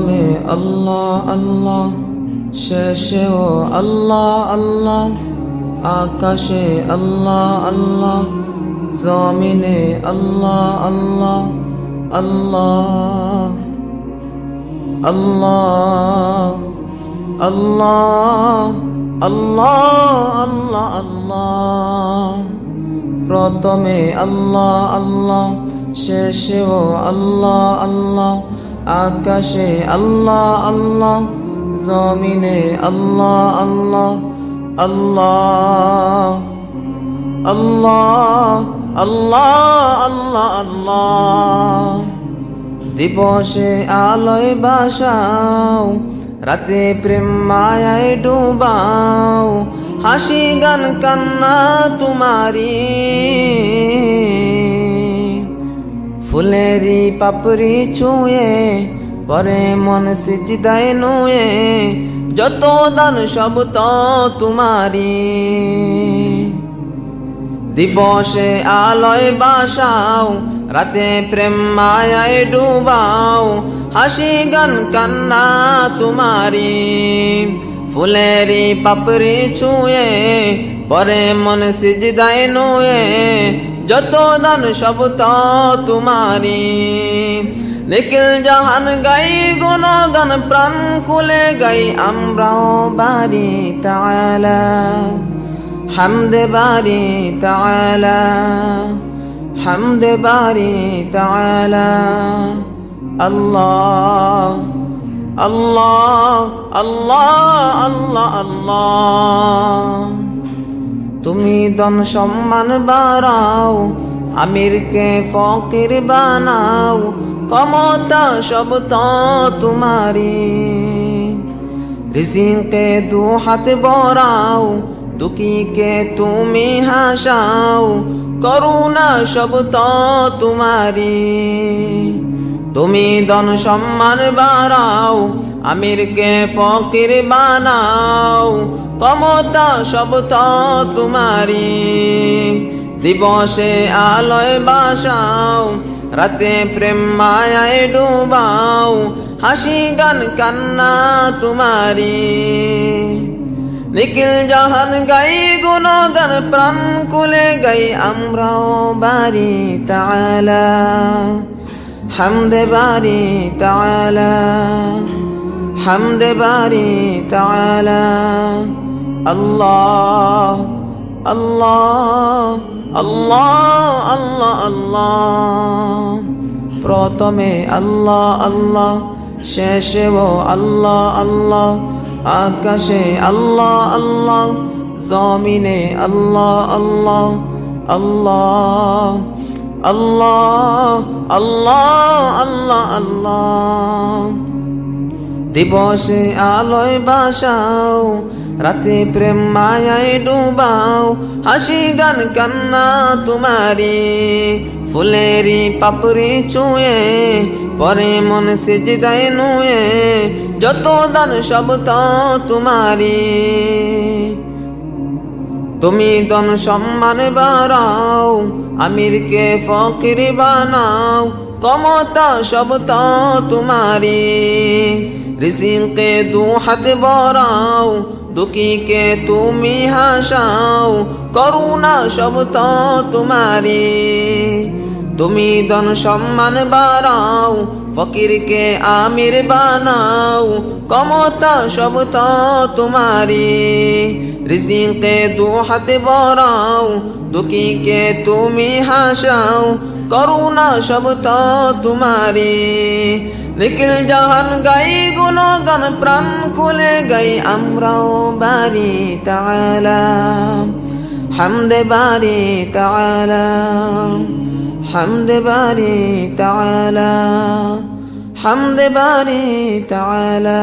প্রথমে আল্লাহ আল্লাহ, শেষেও আল্লাহ আল্লাহ, আকাশে আল্লাহ আল্লাহ, জমিনে আল্লাহ আল্লাহ, আল্লাহ আল্লাহ আল্লাহ আল্লাহ আল্লাহ আল্লাহ। প্রথমে আল্লাহ আল্লাহ, শেষেও আল্লাহ আল্লাহ, আকাশে আল্লাহ আল্লাহ, জমিনে আল্লাহ আল্লাহ, আল্লাহ আল্লাহ আল্লাহ আল্লাহ আল্লাহ। দিবসে আলোয় বাসাও, রাতে প্রেম মায়ায় ডুবাও, হাসি গান কান্না তোমারি, ফুলেরি পাপড়ি ছুঁয়ে পরে মন সিজদায় নুয়ে, যত দান সব তো তোমারি। দিবসে আলোয় বাসাও, রাতে প্রেম মায়ায় ডুবাও, হাসি গান কান্না তোমারি, ফুলেরি পাপড়ি ছুঁয়ে পরে মন সিজদায় নুয়ে, যত দান সব তো তোমারি। নিখিল জাহান গাই গুণগান, প্রাণ খুলে গাই আমরাও বারি তাআলা, হামদে বারি তাআলা, হামদে বারি তাআলা। আল্লাহ আল্লাহ আল্লাহ আল্লাহ আল্লাহ। তুমি ধন সম্মান বাড়াও, আমিরকে ফকির বানাও, ক্ষমতা সব তো তোমারি। রিজিকে দু হাত বড়াও, দুঃখীকে তুমি হাসাও, করুণা সব তো তোমারি। তুমি ধন সম্মান বাড়াও, আমিরকে ফকির বানাও, ক্ষমতা সব তো তোমারি। দিবসে আলোয় বাসাও, রাতে প্রেম মায়ায় ডুবাও, হাসি গান কান্না তোমারি। নিখিল জাহান গাই গুণগান, প্রাণ খুলে গাই আমরাও বারি তাআলা, হামদে বারি তাআলা, হামদে বারি তাআলা। আল্লাহ আল্লাহ আল্লাহ আল্লাহ আল্লাহ। প্রথমে আল্লাহ আল্লাহ, শেষেও আল্লাহ আল্লাহ, আকাশে আল্লাহ আল্লাহ, জমিনে আল্লাহ আল্লাহ, আল্লাহ আল্লাহ আল্লাহ আল্লাহ আল্লাহ। দিবসে আলোয় বাসাও, রাতে প্রেম মায়ায় ডুবাও, হাসি গান কান্না তোমারি, ফুলেরি পাপড়ি ছুঁয়ে পরে মন সিজদায় নুয়ে, যত দান সব তো তোমারি। তুমি ধন সম্মান বাড়াও, আমিরকে ফকির বানাও, ক্ষমতা সব তো তোমারি। রিজিকে দু হাত বড়াও, দুঃখীকে তুমি হাসাও, করুণা সব তো তোমারি। তুমি ধন সম্মান বাড়াও, ফকিরকে আমির বানাও, ক্ষমতা সব তো তোমারি। রিজিকে দু হাত বড়াও, দুঃখীকে তুমি হাসাও, করুণা সব তো তোমারি। নিখিল জাহান গাই গুণগান, প্রাণ খুলে গাই আমরাও বারি তাআলা, হামদে বারি তাআলা, হামদে বারি তাআলা, হামদে বারি তাআলা।